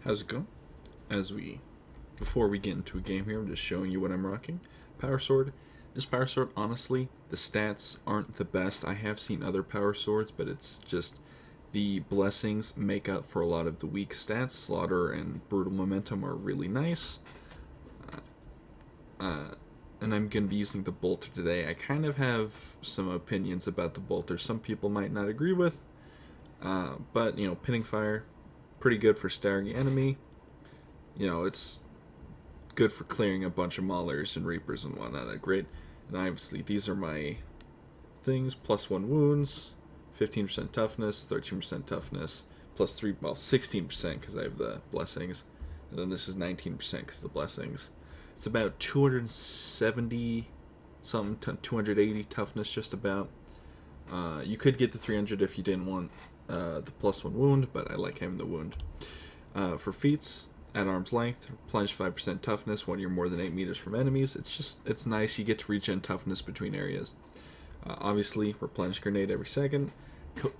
How's it going? Before we get into a game here, I'm just showing you what I'm rocking. Power Sword. This Power Sword, honestly, the stats aren't the best. I have seen other Power Swords, but it's just the blessings make up for a lot of the weak stats. Slaughter and Brutal Momentum are really nice. And I'm going to be using the Bolter today. I kind of have some opinions about the Bolter. Some people might not agree with. But, Pinning Fire, pretty good for staggering enemy. It's good for clearing a bunch of Maulers and Reapers and whatnot. That's great. And obviously, these are my things. +1 wounds, 15% toughness, 13% toughness, +3, 16% because I have the blessings. And then this is 19% because of the blessings. It's about 270 something, 280 toughness just about. You could get the 300 if you didn't want the +1 wound, but I like having the wound. For feats, at arm's length, plunge 5% toughness when you're more than 8 meters from enemies. It's nice. You get to regen toughness between areas. Obviously, replenish grenade every second.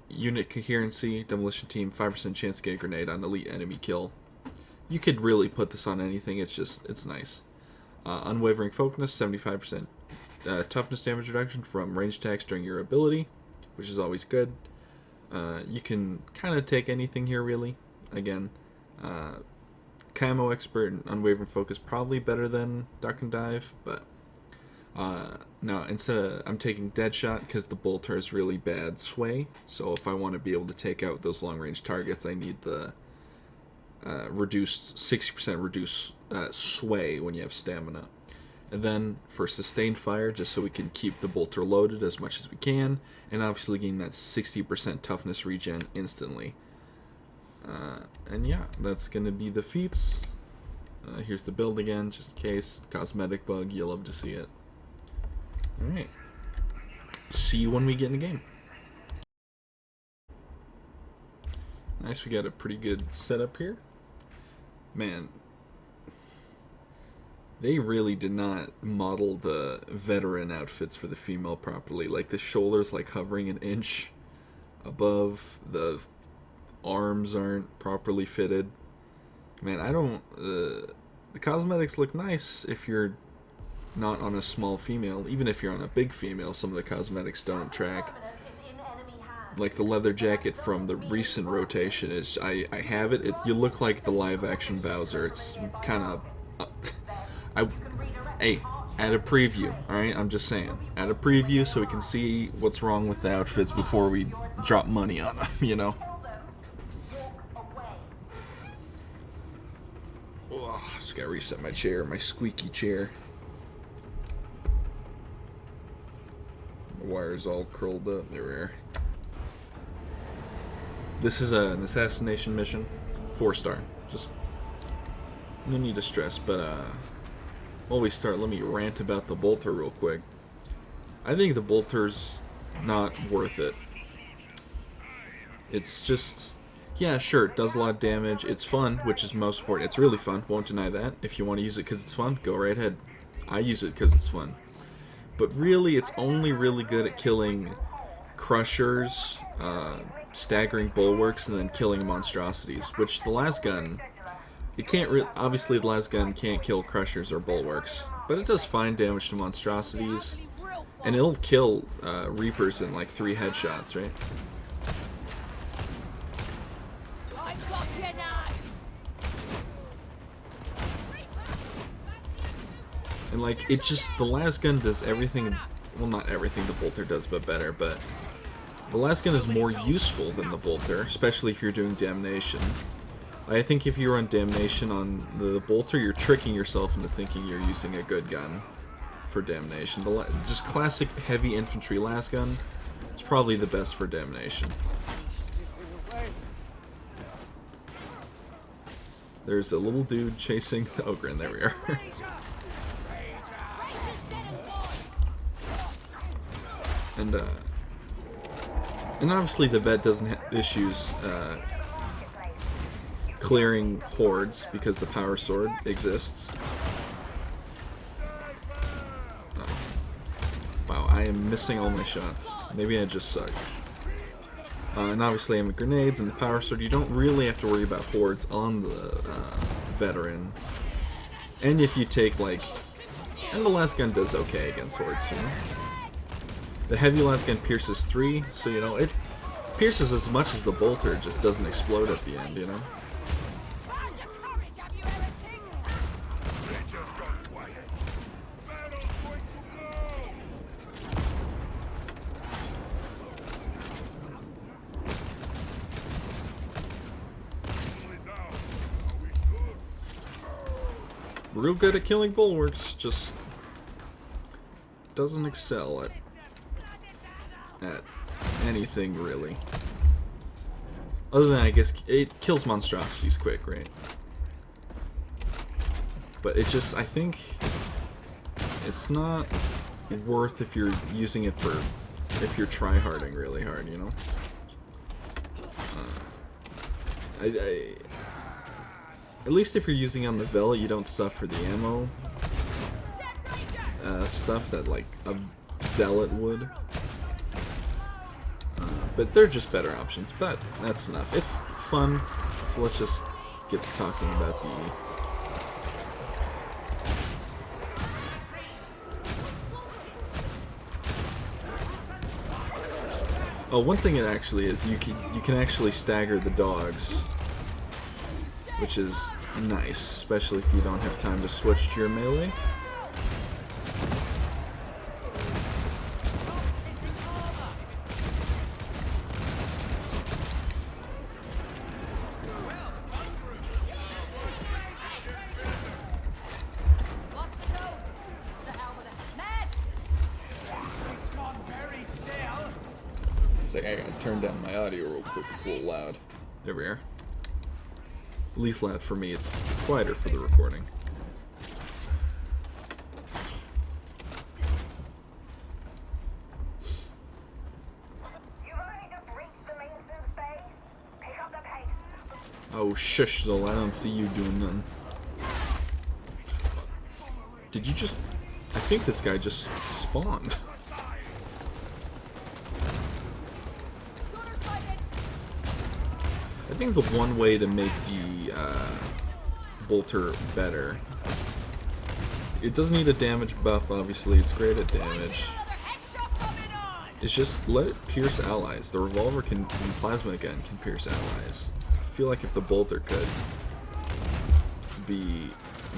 Unit coherency, demolition team, 5% chance to get a grenade on elite enemy kill. You could really put this on anything. It's nice. Unwavering focus, 75% toughness damage reduction from range attacks during your ability, which is always good. You can kind of take anything here, really. Again, Camo Expert and Unwavering Focus probably better than Duck and Dive, but now I'm taking Deadshot because the Bolter is really bad sway, so if I want to be able to take out those long-range targets, I need the reduced 60% reduced sway when you have stamina. And then for Sustained Fire, just so we can keep the Bolter loaded as much as we can, and obviously getting that 60% toughness regen instantly. And yeah, that's going to be the feats. Here's the build again, just in case. Cosmetic bug, you'll love to see it. Alright. See you when we get in the game. Nice, we got a pretty good setup here. Man, they really did not model the veteran outfits for the female properly. Like, the shoulders like hovering an inch above, the arms aren't properly fitted. Man, the cosmetics look nice if you're not on a small female. Even if you're on a big female, some of the cosmetics don't track. Like the leather jacket from the recent rotation is, I have it. You look like the live action Bowser. It's kind of, hey, add a preview, alright? I'm just saying, add a preview so we can see what's wrong with the outfits before we drop money on them, Oh, just gotta reset my chair, my squeaky chair. The wire's all curled up. There we are. This is an assassination mission, 4-star. Just no need to stress, but while we start, let me rant about the Bolter real quick. I think the Bolter's not worth it. It's just, yeah, sure, it does a lot of damage. It's fun, which is most important. It's really fun, won't deny that. If you want to use it because it's fun, go right ahead. I use it because it's fun. But really, it's only really good at killing crushers, staggering bulwarks, and then killing monstrosities, which the last gun, it can't obviously the last gun can't kill crushers or bulwarks, but it does fine damage to monstrosities, and it'll kill Reapers in like 3 headshots, right? And like, it's just, the last gun does everything, well, not everything the Bolter does, but better, but the last gun is more useful than the Bolter, especially if you're doing Damnation. I think if you're on Damnation on the Bolter, you're tricking yourself into thinking you're using a good gun for Damnation. Just classic heavy infantry last gun is probably the best for Damnation. There's a little dude chasing the Ogre, and there we are. And obviously the vet doesn't have issues clearing hordes because the Power Sword exists. Wow, I am missing all my shots. Maybe I just suck. And obviously having grenades and the power sword, you don't really have to worry about hordes on the veteran. And if you take, like... And the last gun does okay against hordes, you know? The heavy last gun pierces 3, so, you know, it pierces as much as the bolter, it just doesn't explode at the end, you know? Real good at killing bulwarks, just doesn't excel at anything really. Other than, I guess, it kills monstrosities quick, right? But it just, I think, it's not worth if you're using it for, if you're tryharding really hard, you know? At least if you're using on the Vela, you don't suffer the ammo stuff that, like, a Zealot would. But they're just better options, but that's enough. It's fun, so let's just get to talking about the... Oh, one thing it actually is, you can actually stagger the dogs, which is nice, especially if you don't have time to switch to your melee. It's like I gotta turn down my audio real quick, it's a little loud. There we are. At least loud for me, it's quieter for the recording. Oh shush, Zol, I don't see you doing nothing. Did you just... I think this guy just spawned. I think the one way to make the bolter better, it doesn't need a damage buff, obviously, it's great at damage, is just let it pierce allies. The revolver can, and plasma gun can pierce allies. I feel like if the bolter could be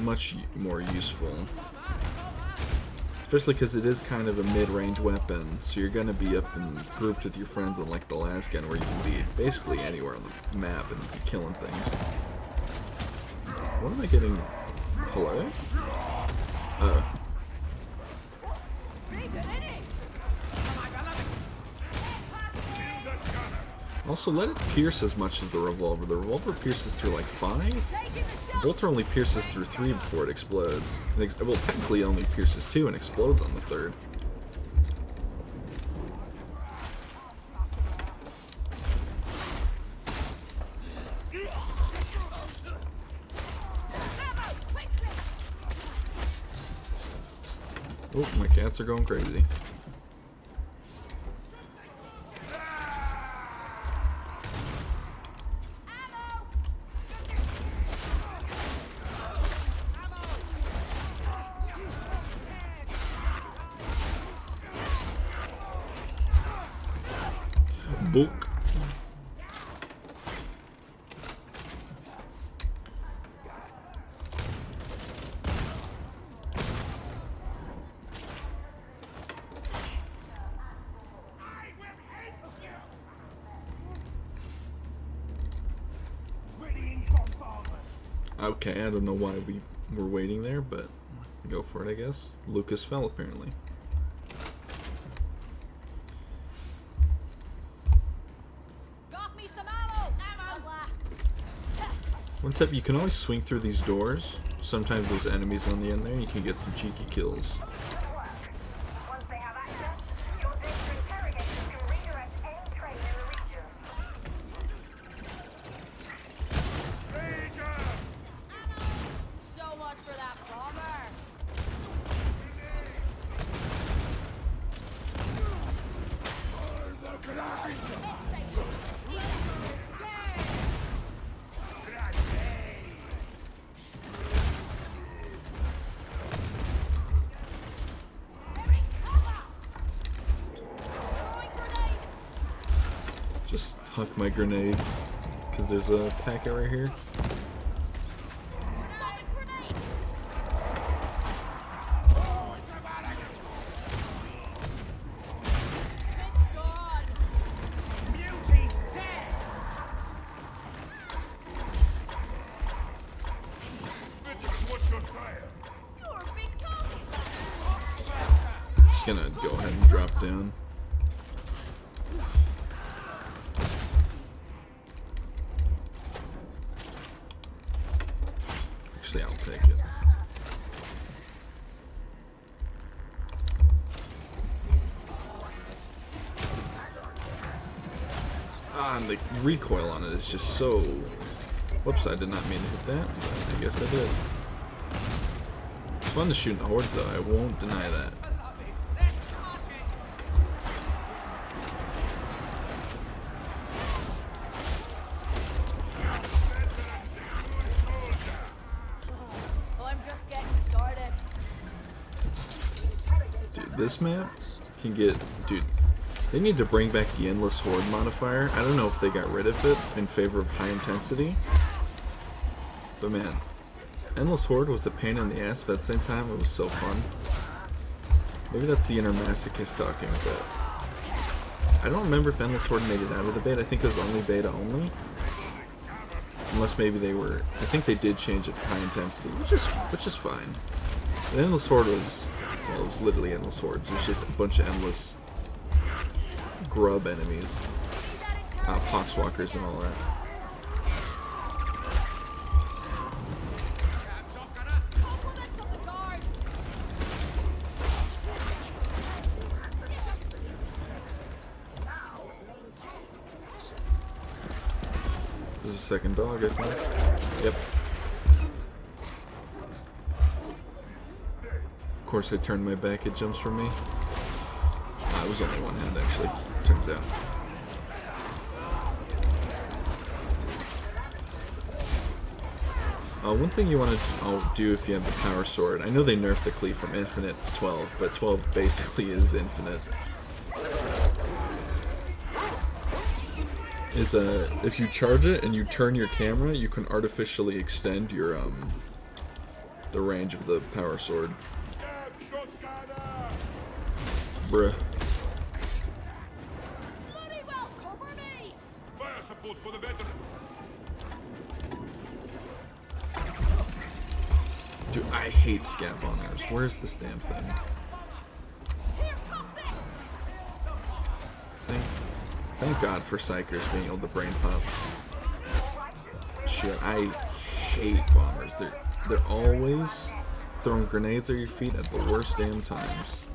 much more useful. Especially because it is kind of a mid-range weapon, so you're going to be up and grouped with your friends unlike the last gun where you can be basically anywhere on the map and be killing things. What am I getting? Hello? Also, let it pierce as much as the revolver. The revolver pierces through like 5. The bolter only pierces through 3 before it explodes. Well, technically it only pierces 2 and explodes on the 3rd. Oh, my cats are going crazy. Book. Okay, I don't know why we were waiting there, but go for it, I guess. Lucas fell, apparently. One tip, you can always swing through these doors. Sometimes there's enemies on the end there, and you can get some cheeky kills. So much for that bomber. huck my grenades because there's a packet right here. Just gonna go ahead and drop down. Actually, I'll take it. Ah, and the recoil on it is just so... Whoops, I did not mean to hit that, but I guess I did. It's fun to shoot in the hordes, though. I won't deny that. Dude, this map can get... Dude, they need to bring back the Endless Horde modifier. I don't know if they got rid of it in favor of high intensity. But man, Endless Horde was a pain in the ass, but at the same time it was so fun. Maybe that's the inner masochist talking a bit. I don't remember if Endless Horde made it out of the beta. I think it was only beta only. Unless maybe they were... I think they did change it to high intensity, which is fine. But Endless Horde was... Well, it was literally Endless Hordes. It was just a bunch of endless grub enemies. Poxwalkers and all that. There's a second dog, I think. Yep. Of course I turned my back, it jumps for me. It was only one hand, actually, turns out. One thing you want to do if you have the power sword, I know they nerfed the cleave from infinite to 12, but 12 basically is infinite. Is if you charge it and you turn your camera, you can artificially extend your the range of the power sword. Bruh. Dude, I hate scat bombers. Where's this damn thing? Thank God for Psychers being able to brain pop. Shit, I hate bombers. They're always throwing grenades at your feet at the worst damn times.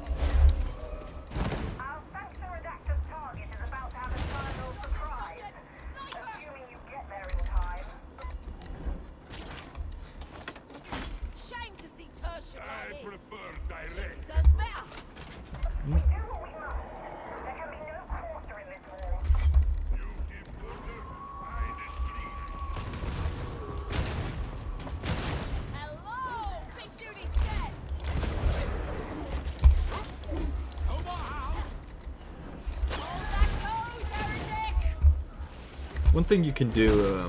One thing you can do,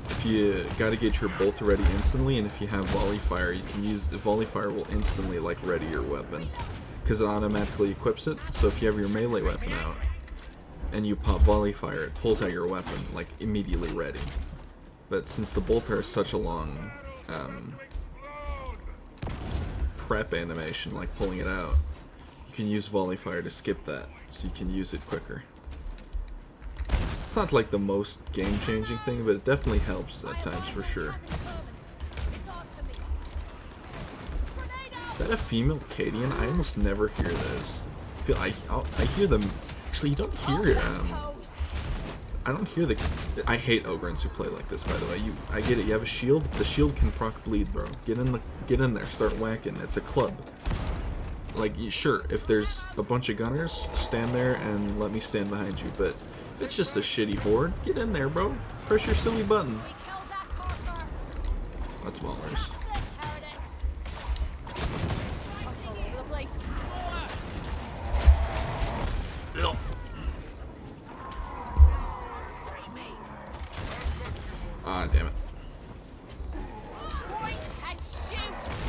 if you gotta get your bolter ready instantly, and if you have volley fire, you can use the volley fire will instantly like ready your weapon, because it automatically equips it. So if you have your melee weapon out and you pop volley fire, it pulls out your weapon like immediately ready. But since the bolter has such a long prep animation, like pulling it out, you can use volley fire to skip that, so you can use it quicker. It's not like the most game-changing thing, but it definitely helps at times for sure. Is that a female Cadian? I almost never hear those. I hear them. Actually, you don't hear I don't hear the. I hate Ogrins who play like this. By the way, I get it. You have a shield. The shield can proc bleed, bro. Get in there. Start whacking. It's a club. Like, sure, if there's a bunch of gunners, stand there and let me stand behind you. But if it's just a shitty horde, get in there, bro. Press your silly button. That's Maulers. Ah, damn it. Point and shoot.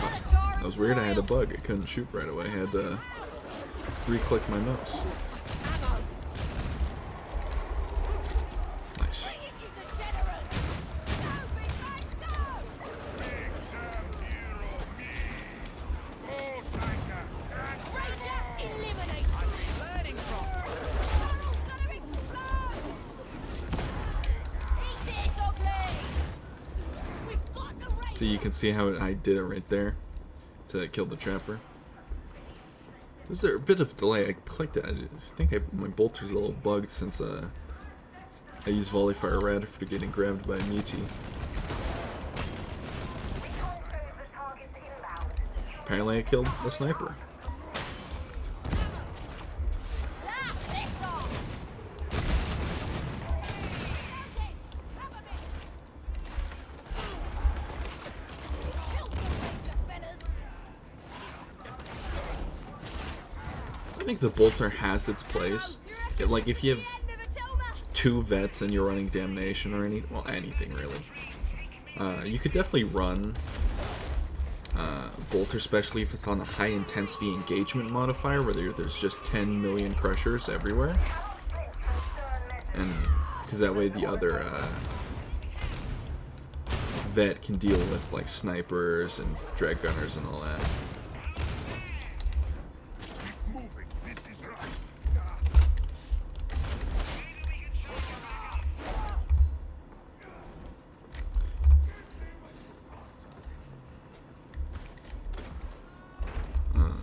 Minotaur That was weird. I had a style. bug. I couldn't shoot right away. I had to re-click my mouse. Ammo. Nice. He's a general. Go, big man, go. Ranger eliminated. Learning from. Tunnel's gonna explode. Eat this, ugly. We've got the ranger. So you can see how I did it right there to kill the trapper. Was there a bit of delay? I clicked it. I think my bolter's a little bugged since I used volley fire right after getting grabbed by a mutie. Apparently I killed the sniper. Blast this off. Okay, have a bit. Kill the ranger, fellas. I think the bolter has its place. Like if you have End of it, Elmer. 2 vets and you're running damnation or anything really, you could definitely run bolter, especially if it's on a high intensity engagement modifier where there's just 10 million crushers everywhere, and because that way the other vet can deal with like snipers and drag gunners and all that.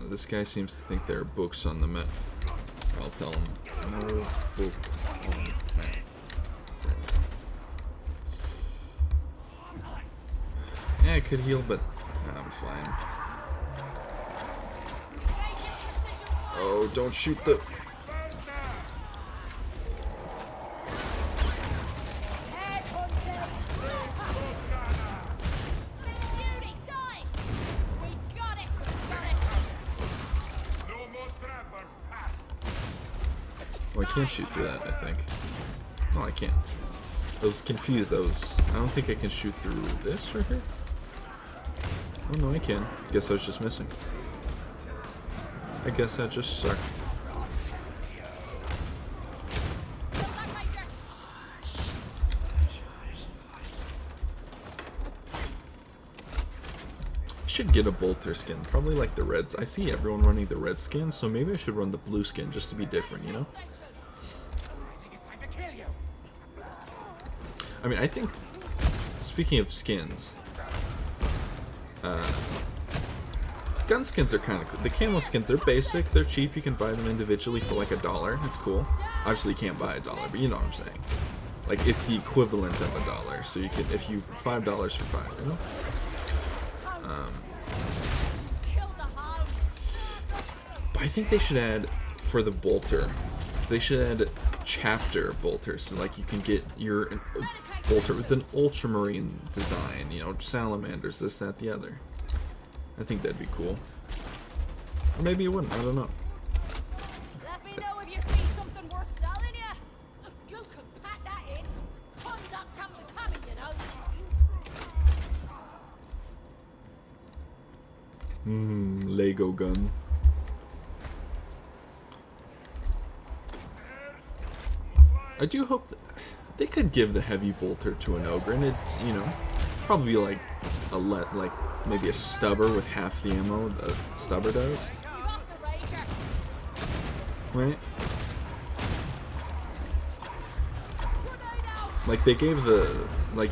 This guy seems to think there are books on the map. I'll tell him, no book on map. Yeah, I could heal, but I'm fine. Oh, don't shoot the... Oh, I can't shoot through that, I think. No, I can't. I was confused. I don't think I can shoot through this right here. Oh, no, I can. Guess I was just missing. I guess that just sucked. I should get a bolter skin, probably like the reds. I see everyone running the red skin, so maybe I should run the blue skin just to be different, you know? I mean, I think, speaking of skins, gun skins are kind of cool. The camo skins, they're basic, they're cheap, you can buy them individually for like $1. It's cool. Obviously you can't buy $1, but you know what I'm saying. Like, it's the equivalent of $1, so you could, if you, $5 for 5, you know? But I think they should add, for the bolter, they should add chapter bolters, so like you can get your bolter with an ultramarine design, you know, salamanders, this, that, the other. I think that'd be cool. Or maybe it wouldn't, I don't know. Let me know if you see something worth selling ya. You can pack that in. Conduct unbecoming, you know. Lego gun. I do hope that they could give the heavy bolter to an ogre, and it, you know, probably be like like maybe a stubber with half the ammo the stubber does, You got the ranger. right? Grenade out. Like they gave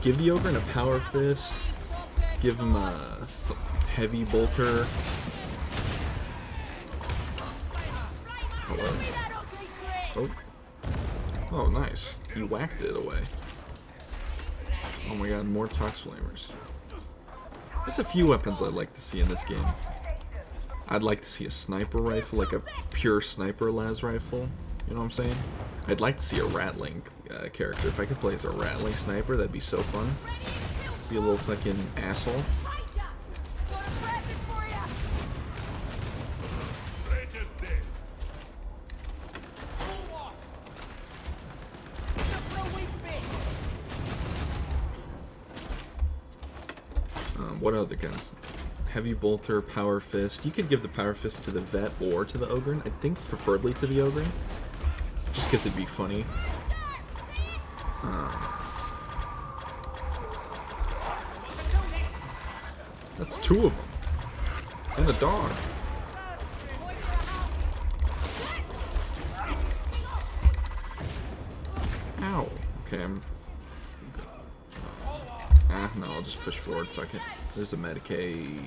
give the ogre a power fist, give him a heavy bolter. Show me that ugly grin. Oh. Oh, nice. You whacked it away. Oh my god, more Tox Flamers. There's a few weapons I'd like to see in this game. I'd like to see a sniper rifle, like a pure sniper las rifle. You know what I'm saying? I'd like to see a rattling character. If I could play as a rattling sniper, that'd be so fun. Be a little fucking asshole. Ranger. Got a present for ya. What other guns? Heavy bolter, power fist. You could give the power fist to the vet or to the ogre. I think preferably to the ogre, just because it'd be funny. That's two of them, and the dog. Ow. Okay, no, I'll just push forward, fuck it. There's a Medicaid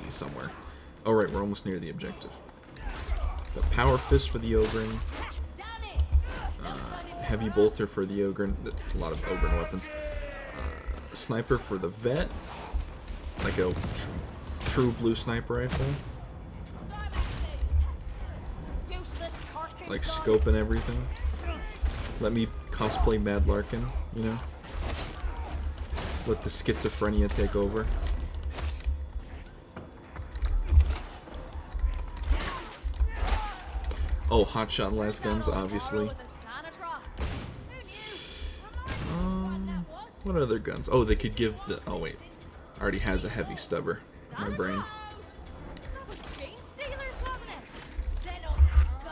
somewhere. Oh right, we're almost near the objective. The power fist for the ogre. Heavy bolter for the ogre. A lot of ogre weapons. Sniper for the vet. Like a true blue sniper rifle. Like scope and everything. Let me cosplay Mad Larkin, you know? Let the schizophrenia take over. Oh, hotshot las guns, obviously. What other guns? Oh, they could give the... Oh, wait. Already has a heavy stubber. My brain.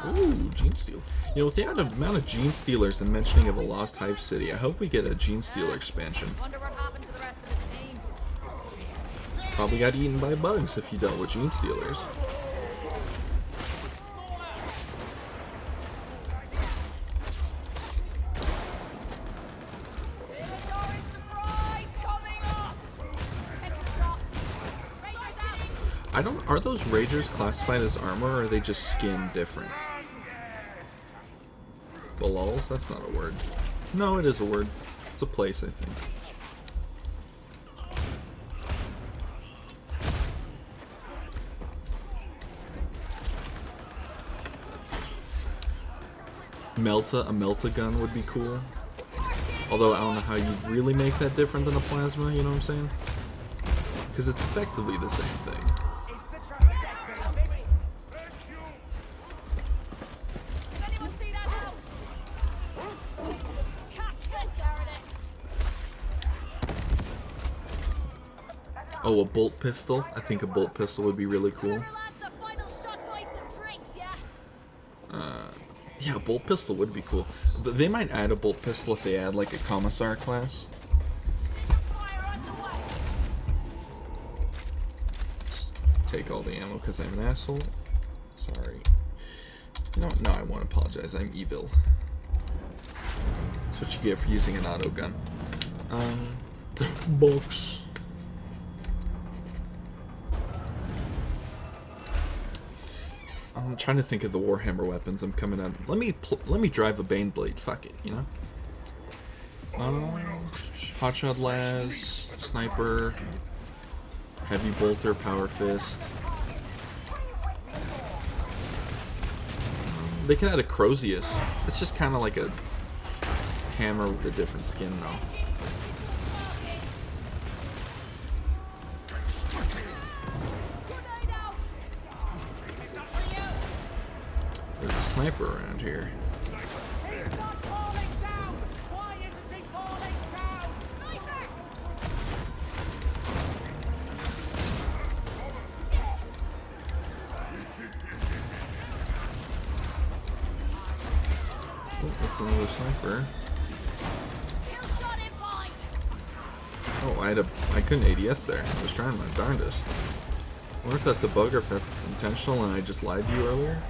Ooh, Gene Steal. You know, with the amount of Gene Stealers and mentioning of a Lost Hive City, I hope we get a Gene Stealer expansion. Probably got eaten by bugs if you dealt with Gene Stealers. Are those Ragers classified as armor, or are they just skin different? Balols? That's not a word. No, it is a word. It's a place, I think. A Melta gun would be cool. Although I don't know how you really make that different than a plasma, you know what I'm saying? Because it's effectively the same thing. Oh, a bolt pistol? I think a bolt pistol would be really cool. Yeah, a bolt pistol would be cool. They might add a bolt pistol if they add like a commissar class. Just take all the ammo because I'm an asshole. Sorry. No, I won't apologize. I'm evil. That's what you get for using an auto gun. Box. I'm trying to think of the Warhammer weapons I'm coming out. Let me drive a Baneblade. Fuck it, you know. Hotshot las, sniper, heavy bolter, power fist. They can add a Crozius. It's just kind of like a hammer with a different skin, though. There's a sniper around here. Oh, that's another sniper. Oh, I couldn't ADS there. I was trying my darndest. I wonder if that's a bug or if that's intentional and I just lied to you earlier.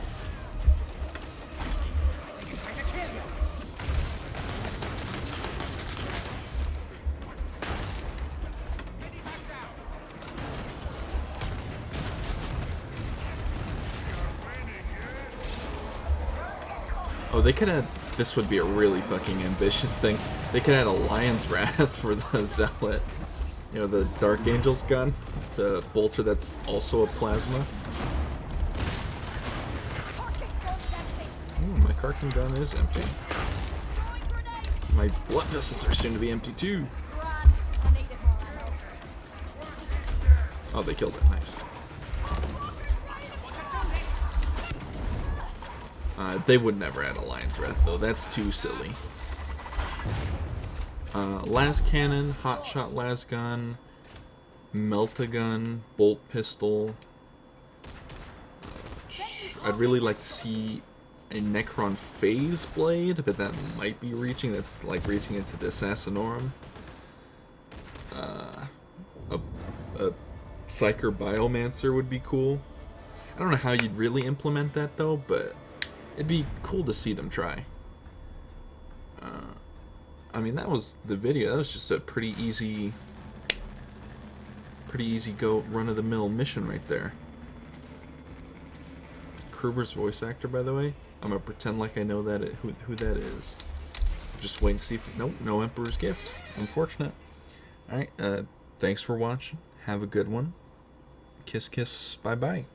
Oh, they could add... This would be a really fucking ambitious thing. They could add a Lion's Wrath for the Zealot. You know, the Dark Angel's gun. The bolter that's also a plasma. Ooh, my Karkin gun is empty. My blood vessels are soon to be empty too. Oh, they killed it. Nice. They would never add a Lion's Wrath, though. That's too silly. Las cannon, hotshot las gun, melt-a-gun, bolt pistol. I'd really like to see a Necron phase blade, but that might be reaching. That's like reaching into the Assassinorum. A Psyker Biomancer would be cool. I don't know how you'd really implement that though, but it'd be cool to see them try. I mean, that was the video. That was just a pretty easy go run-of-the-mill mission right there. Kruber's voice actor, by the way. I'm gonna pretend like I know that who that is. Just wait and see if nope, no Emperor's Gift. Unfortunate. All right. Thanks for watching. Have a good one. Kiss, kiss. Bye, bye.